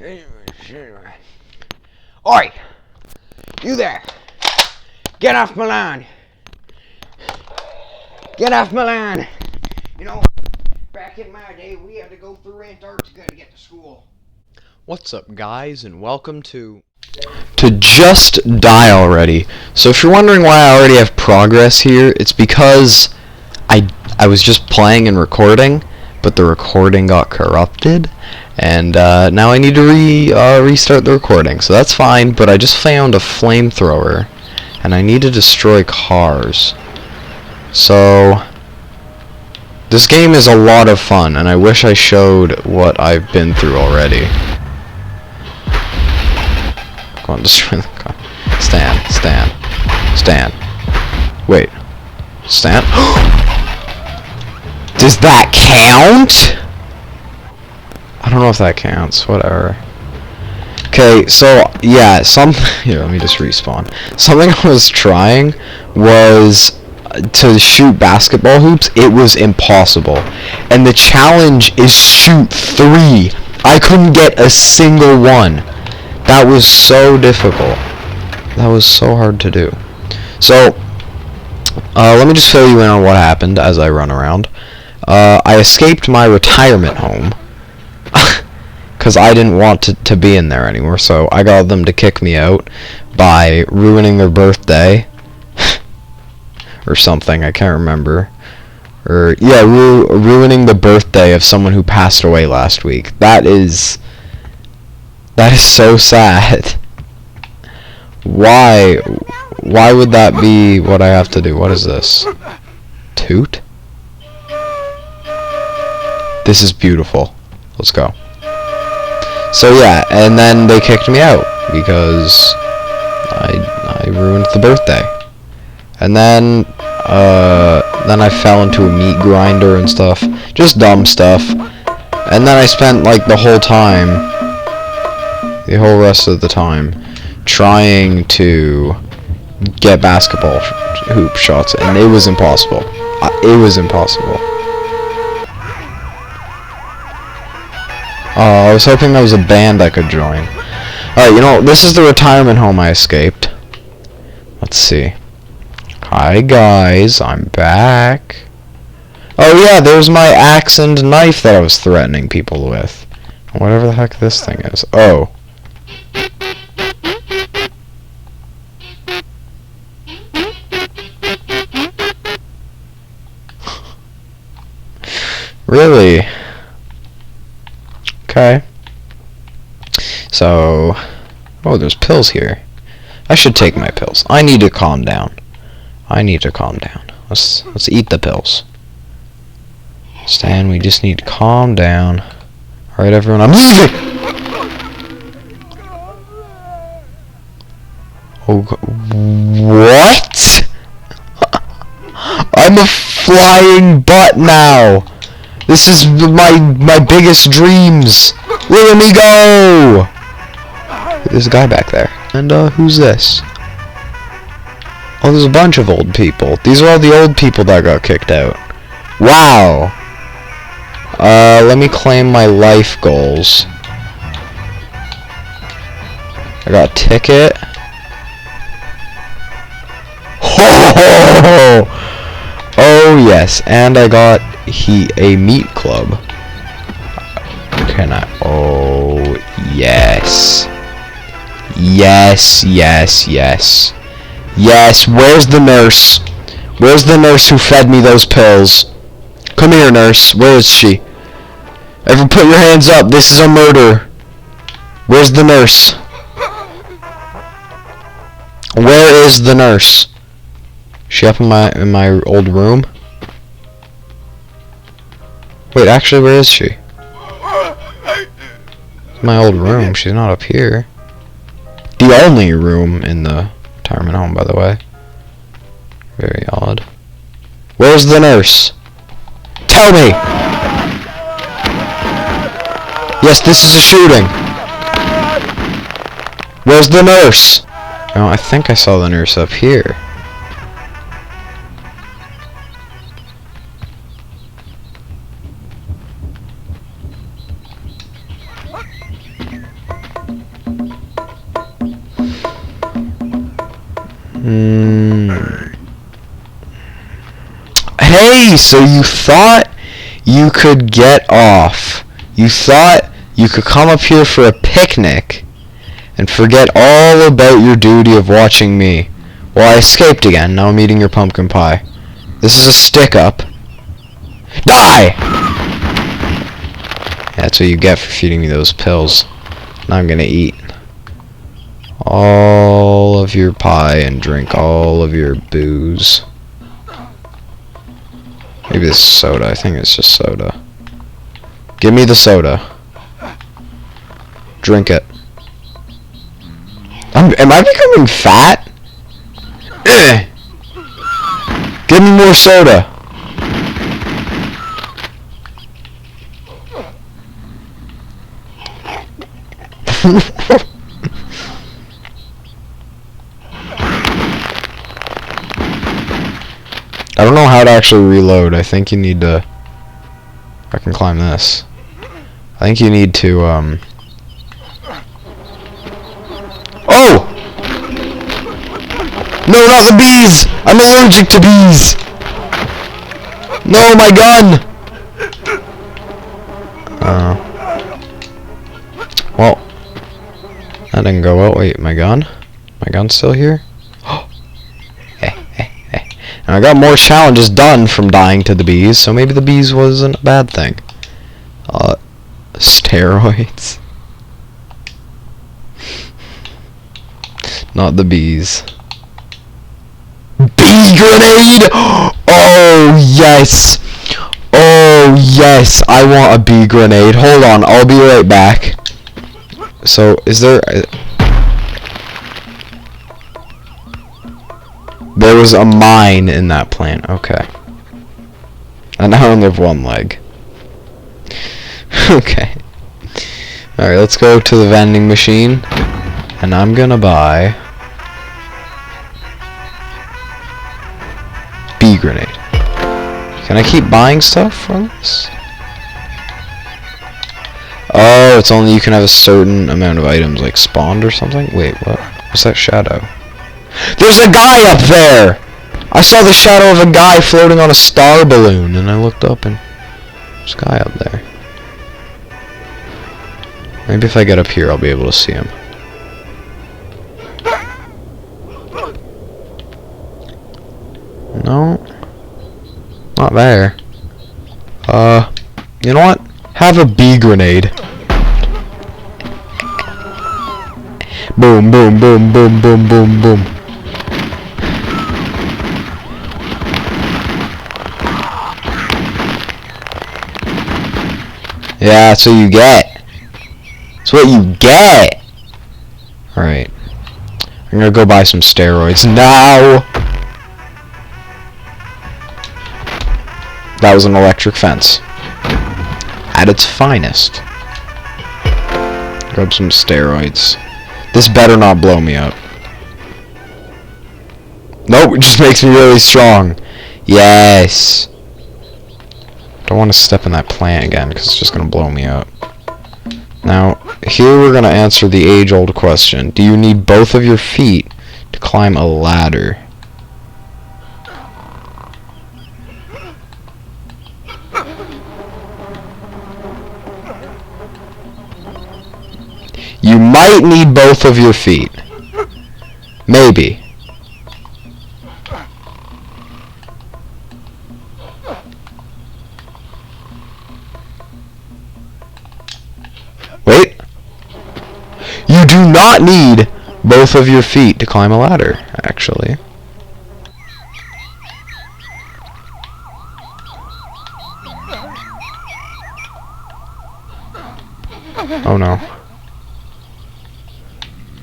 Oi! You there! Get off my lawn! Get off my lawn! You know, back in my day, we had to go through Antarctica to get to school. What's up, guys, and welcome to Just Die Already. So if you're wondering why I already have progress here, it's because I was just playing and recording, but the recording got corrupted, and now I need to restart the recording. So that's fine, but I just found a flamethrower, and I need to destroy cars. So this game is a lot of fun, and I wish I showed what I've been through already. Go on, destroy the car. Stand. Wait. Stand? Does that count? I don't know if that counts. Whatever. Okay, so, yeah, here, let me just respawn. Something I was trying was to shoot basketball hoops. It was impossible. And the challenge is shoot 3. I couldn't get a single one. That was so difficult. That was so hard to do. So, let me just fill you in on what happened as I run around. I escaped my retirement home because I didn't want to be in there anymore, so I got them to kick me out by ruining their birthday or something, I can't remember. Or, yeah, ruining the birthday of someone who passed away last week. That is so sad. Why would that be what I have to do? What is this? Toot? This is beautiful. Let's go. So yeah, and then they kicked me out because I ruined the birthday. And then I fell into a meat grinder and stuff. Just dumb stuff. And then I spent like the whole rest of the time trying to get basketball hoop shots, and it was impossible. It was impossible. I was hoping there was a band I could join. Alright, you know, this is the retirement home I escaped. Let's see. Hi guys, I'm back. Oh yeah, there's my axe and knife that I was threatening people with. Whatever the heck this thing is. Oh. Really? Okay. So, oh, there's pills here. I should take my pills. I need to calm down. Let's eat the pills. Stan, we just need to calm down. Alright, everyone, I'm leaving! Oh, what? I'm a flying butt now! This is my biggest dreams! Let me go! There's a guy back there. And, who's this? Oh, there's a bunch of old people. These are all the old people that got kicked out. Wow! Let me claim my life goals. I got a ticket. Oh yes, and I got a meat club. Can I? Oh yes, yes. Where's the nurse? Where's the nurse who fed me those pills? Come here, nurse. Where is she? Everyone, put your hands up. This is a murder. Where's the nurse? Where is the nurse? Is she up in my old room? Wait, actually, where is she? My old room. She's not up here. The only room in the retirement home, by the way. Very odd. Where's the nurse? Tell me! Yes, this is a shooting. Where's the nurse? Oh, I think I saw the nurse up here. Hey, so you thought you could get off. You thought you could come up here for a picnic and forget all about your duty of watching me. Well, I escaped again. Now I'm eating your pumpkin pie. This is a stick-up. Die! That's what you get for feeding me those pills. Now I'm gonna eat all of your pie and drink all of your booze. Maybe it's soda. I think it's just soda. Give me the soda. Drink it. Am I becoming fat? Give me more soda. I don't know how to actually reload. I think you need to... I can climb this. I think you need to, Oh! No, not the bees! I'm allergic to bees! No, my gun! Well, that didn't go well. Wait, my gun? My gun's still here? And I got more challenges done from dying to the bees, so maybe the bees wasn't a bad thing. Steroids. Not the bees. Bee grenade! Oh, yes! Oh, yes! I want a bee grenade. Hold on, I'll be right back. So, is there... There was a mine in that plant. Okay. And I only have one leg. Okay. Alright, let's go to the vending machine. And I'm gonna buy... bee grenade. Can I keep buying stuff from this? Oh, it's only you can have a certain amount of items, like spawned or something? Wait, what? What's that shadow? There's a guy up there! I saw the shadow of a guy floating on a star balloon, and I looked up and there's a guy up there. Maybe if I get up here, I'll be able to see him. No. Not there. You know what? Have a bee grenade. Boom, boom, boom, boom, boom, boom, boom. Yeah, that's what you get. That's what you get. Alright. I'm gonna go buy some steroids now. That was an electric fence. At its finest. Grab some steroids. This better not blow me up. Nope, it just makes me really strong. Yes. Don't want to step in that plant again because it's just going to blow me up. Now, here we're going to answer the age-old question. Do you need both of your feet to climb a ladder? You might need both of your feet. Maybe. Wait. You do not need both of your feet to climb a ladder, actually. Oh no.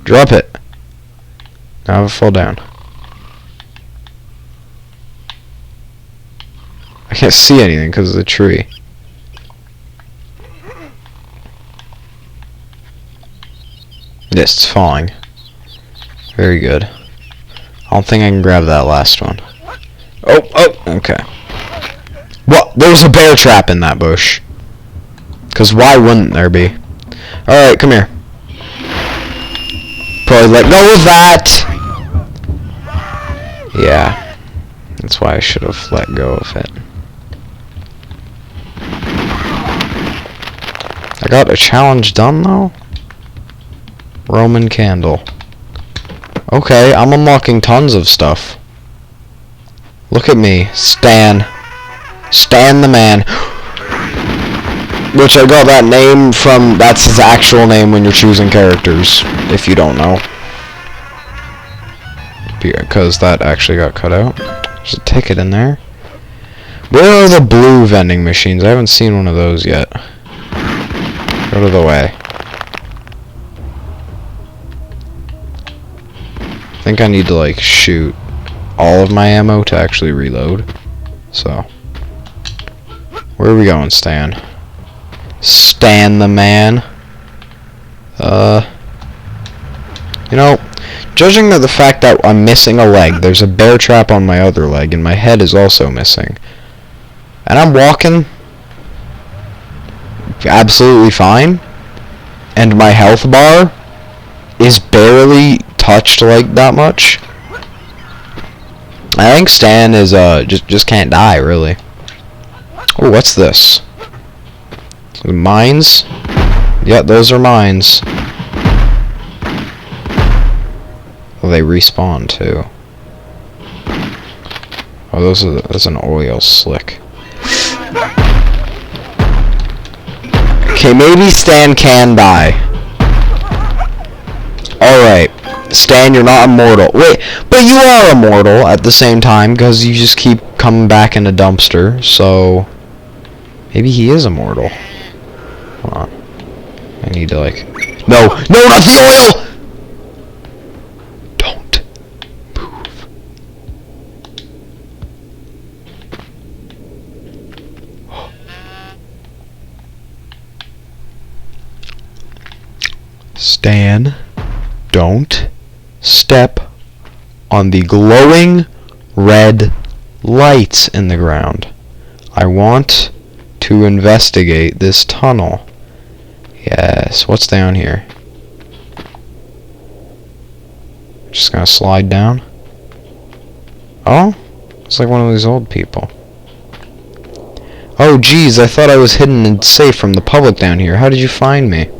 Drop it. Now have it fall down. I can't see anything because of the tree. Yes, it's falling. Very good. I don't think I can grab that last one. Oh, okay. What? There was a bear trap in that bush. Because why wouldn't there be? Alright, come here. Probably let go of that. Yeah. That's why I should have let go of it. I got a challenge done, though? Roman candle. Okay, I'm unlocking tons of stuff. Look at me. Stan. Stan the man. Which I got that name from... That's his actual name when you're choosing characters, if you don't know. Because that actually got cut out. There's a ticket in there. Where are the blue vending machines? I haven't seen one of those yet. Out of the way. I think I need to, like, shoot all of my ammo to actually reload. So. Where are we going, Stan? Stan the man. You know, judging by the fact that I'm missing a leg, there's a bear trap on my other leg, and my head is also missing. And I'm walking absolutely fine, and my health bar is barely touched like that much. I think Stan is just can't die, really. Oh, what's this? Mines? Yeah, those are mines. Oh, they respawn too. Oh, that's an oil slick. Okay, maybe Stan can die. Alright. Stan, you're not immortal. Wait, but you are immortal at the same time, because you just keep coming back in a dumpster, so... Maybe he is immortal. Hold on. I need to, like... No! No, not the oil! Don't move. Stan, don't step on the glowing red lights in the ground. I want to investigate this tunnel. Yes, what's down here? Just gonna slide down. Oh, it's like one of these old people. Oh geez, I thought I was hidden and safe from the public down here. How did you find me?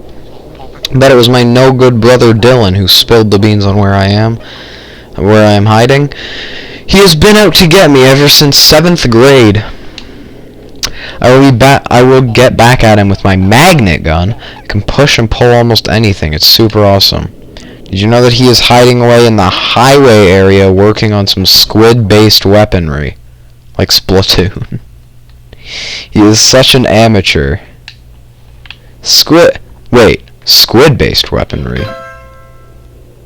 I bet it was my no-good brother Dylan who spilled the beans on where I am hiding. He has been out to get me ever since 7th grade. I will get back at him with my magnet gun. I can push and pull almost anything. It's super awesome. Did you know that he is hiding away in the highway area working on some squid-based weaponry? Like Splatoon. He is such an amateur. Wait. Squid-based weaponry.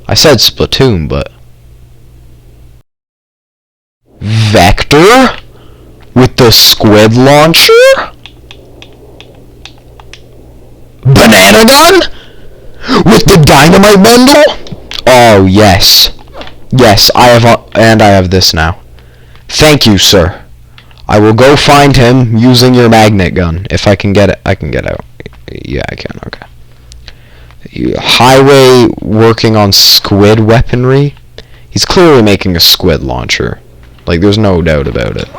I said Splatoon, but... Vector? With the squid launcher? Banana gun? With the dynamite bundle? Oh, yes. Yes, I have this now. Thank you, sir. I will go find him using your magnet gun. If I can get it, I can get out. Yeah, I can, okay. Highway working on squid weaponry? He's clearly making a squid launcher. Like, there's no doubt about it.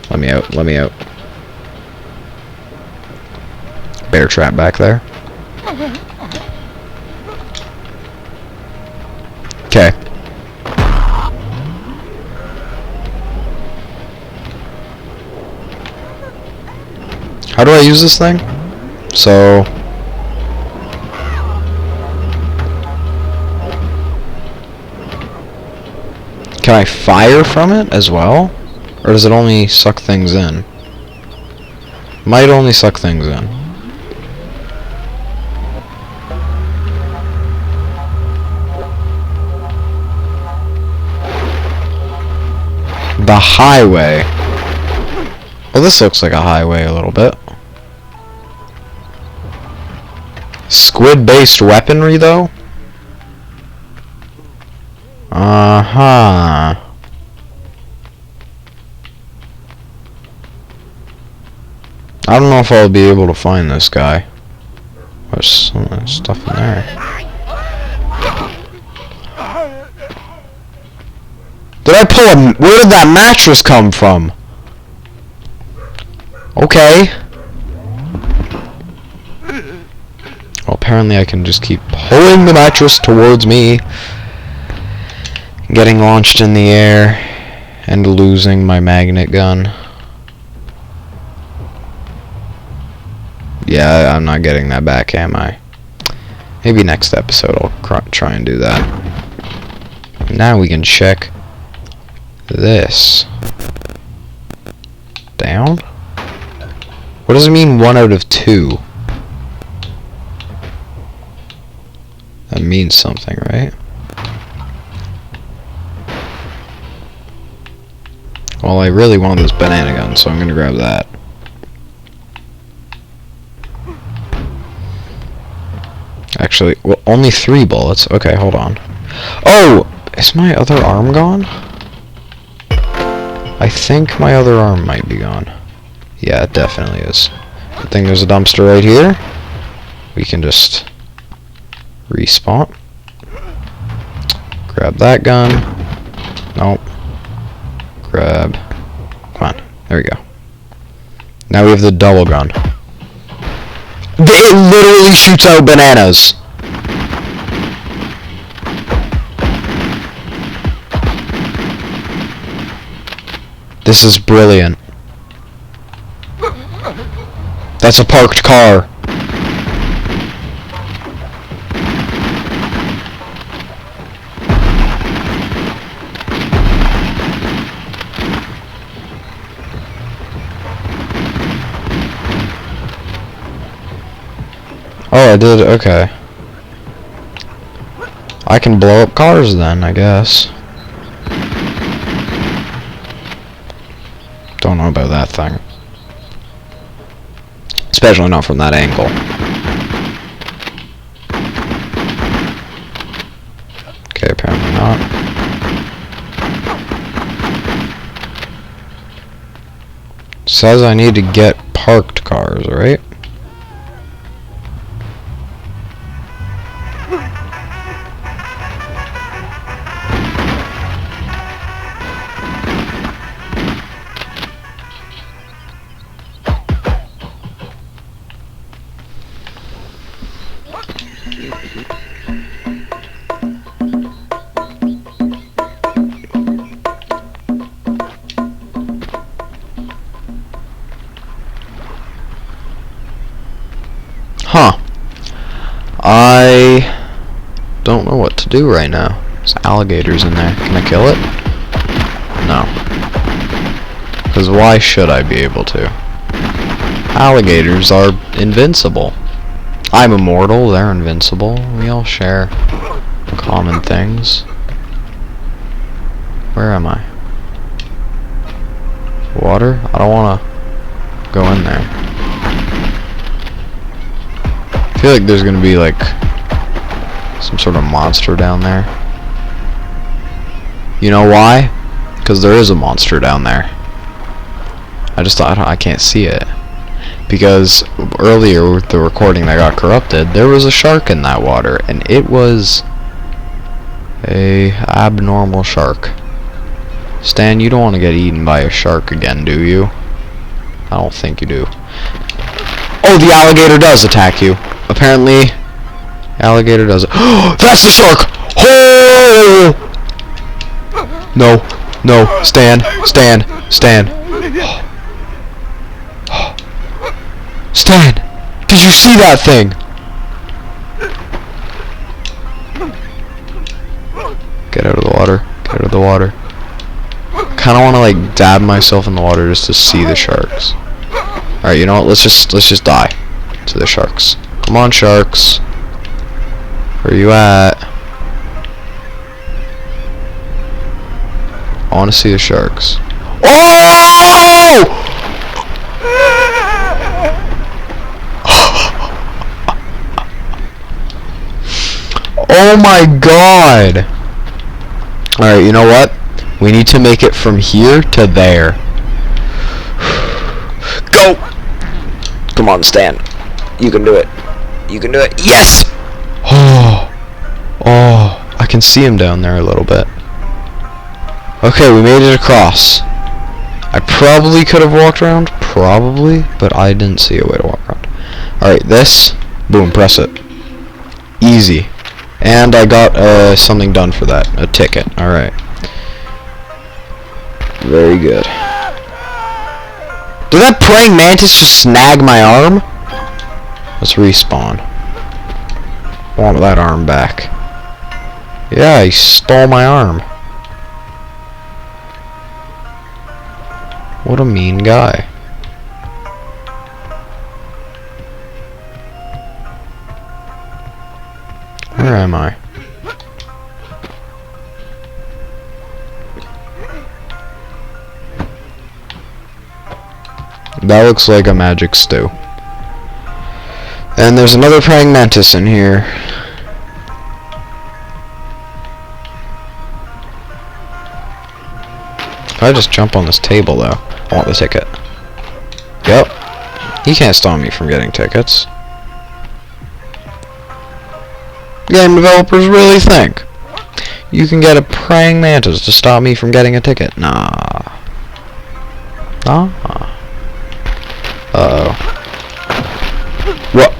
Let me out, let me out. Bear trap back there. Okay. How do I use this thing? So... Can I fire from it as well? Or does it only suck things in? Might only suck things in. The highway. Well, this looks like a highway a little bit. Squid-based weaponry, though? Uh-huh. I don't know if I'll be able to find this guy. There's some stuff in there. Did I pull a... Where did that mattress come from? Okay. Well, apparently I can just keep pulling the mattress towards me. Getting launched in the air. And losing my magnet gun. Yeah, I'm not getting that back, am I? Maybe next episode I'll try and do that. Now we can check this. Down? What does it mean 1 out of 2? That means something, right? Well, I really want this banana gun, so I'm gonna grab that. Actually, well, only 3 bullets. Okay, hold on. Oh! Is my other arm gone? I think my other arm might be gone. Yeah, it definitely is. Good thing there's a dumpster right here. We can just respawn. Grab that gun. Nope. Grab. Come on. There we go. Now we have the double gun. It literally shoots out bananas. This is brilliant. That's a parked car. Oh, I did, okay. I can blow up cars then, I guess. Don't know about that thing. Especially not from that angle. Okay, apparently not. Says I need to get parked cars, right? Huh. I don't know what to do right now. There's alligators in there. Can I kill it? No. Because why should I be able to? Alligators are invincible. I'm immortal, they're invincible. We all share common things. Where am I? Water? I don't want to go in there. I feel like there's gonna be like some sort of monster down there. You know why? Because there is a monster down there. I just thought I can't see it. Because earlier with the recording that got corrupted, there was a shark in that water, and it was a abnormal shark. Stan, you don't want to get eaten by a shark again, do you? I don't think you do. Oh, the alligator does attack you. Apparently, alligator does it. That's the shark! Oh! No, no, Stan, Stan, Stan. Stan, did you see that thing? Get out of the water. Get out of the water. Kinda wanna like dab myself in the water just to see the sharks. Alright, you know what? Let's just die to the sharks. Come on, sharks. Where are you at? I wanna see the sharks. Oh! Oh my god! Alright, you know what? We need to make it from here to there. Go! Come on, Stan. You can do it. You can do it. Yes! Oh! Oh, I can see him down there a little bit. Okay, we made it across. I probably could have walked around, probably, but I didn't see a way to walk around. Alright, this, boom, press it. Easy. And I got something done for that, a ticket. Alright. Very good. Did that praying mantis just snag my arm? Let's respawn. I want that arm back. Yeah, he stole my arm. What a mean guy. Where am I? That looks like a magic stew. And there's another praying mantis in here. If I just jump on this table though, I want the ticket. Yep. He can't stop me from getting tickets. Game developers really think you can get a praying mantis to stop me from getting a ticket? Nah. Nah. Uh-oh. What?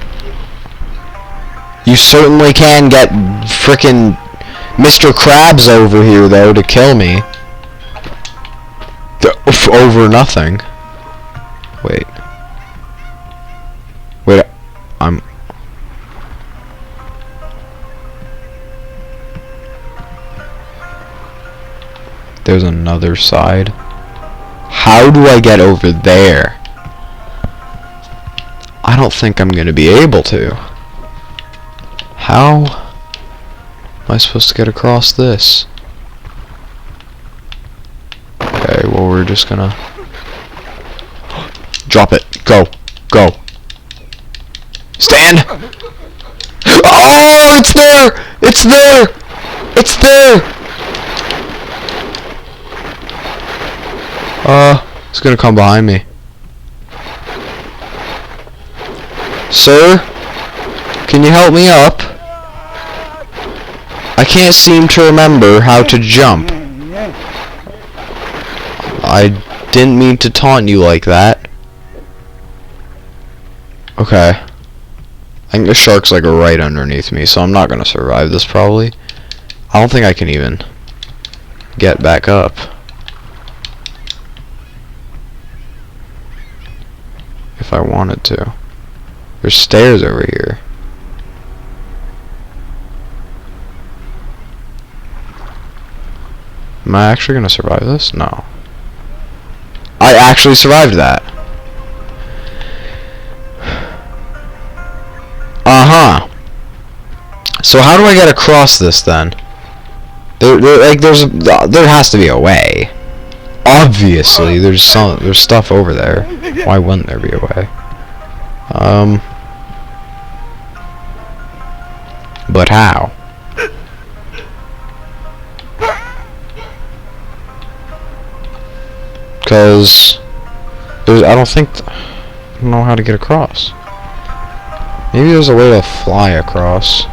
You certainly can get frickin' Mr. Krabs over here, though, to kill me. Over nothing. Wait. Wait, I'm... There's another side. How do I get over there? I don't think I'm gonna be able to. How am I supposed to get across this? Okay, well we're just gonna drop it. Go. Go. Stand! Oh, it's there! It's there! It's there! It's gonna come behind me. Sir? Can you help me up? I can't seem to remember how to jump. I didn't mean to taunt you like that. Okay. I think the shark's like right underneath me, so I'm not gonna survive this probably. I don't think I can even get back up. If I wanted to. There's stairs over here. Am I actually gonna survive this? No. I actually survived that. Uh-huh. So how do I get across this then? There has to be a way. Obviously, there's stuff over there. Why wouldn't there be a way? But how? Because I don't know how to get across. Maybe there's a way to fly across.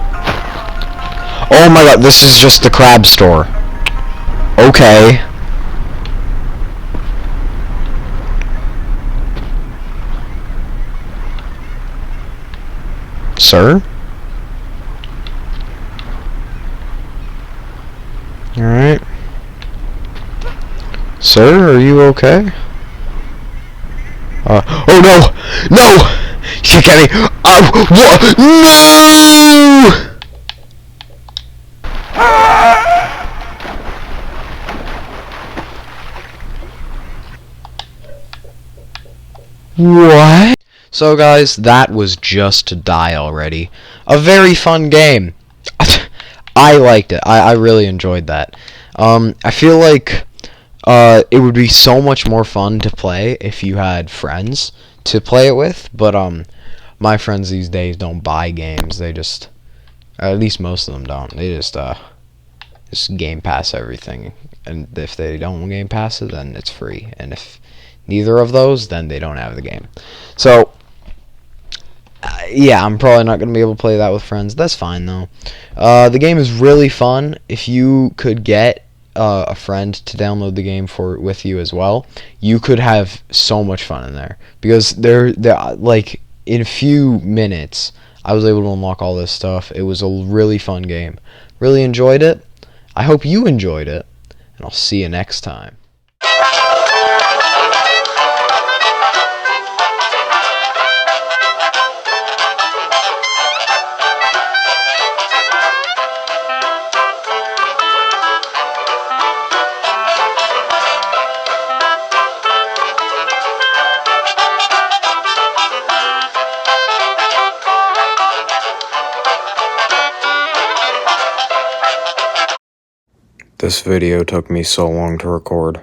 Oh my god, this is just the crab store. Okay. Sir? Alright. Sir, are you okay? Oh no! No! You can't get me! What? No! What? So guys, that was just to die already. A very fun game. I liked it. I really enjoyed that. I feel like it would be so much more fun to play if you had friends to play it with, but my friends these days don't buy games. They just, at least most of them don't. They just Game Pass everything, and if they don't Game Pass it, then it's free, and if neither of those, then they don't have the game. So yeah, I'm probably not going to be able to play that with friends. That's fine, though. The game is really fun. If you could get a friend to download the game with you as well, you could have so much fun in there, because like in a few minutes I was able to unlock all this stuff. It was a really fun game. Really enjoyed it. I hope you enjoyed it, and I'll see you next time. This video took me so long to record.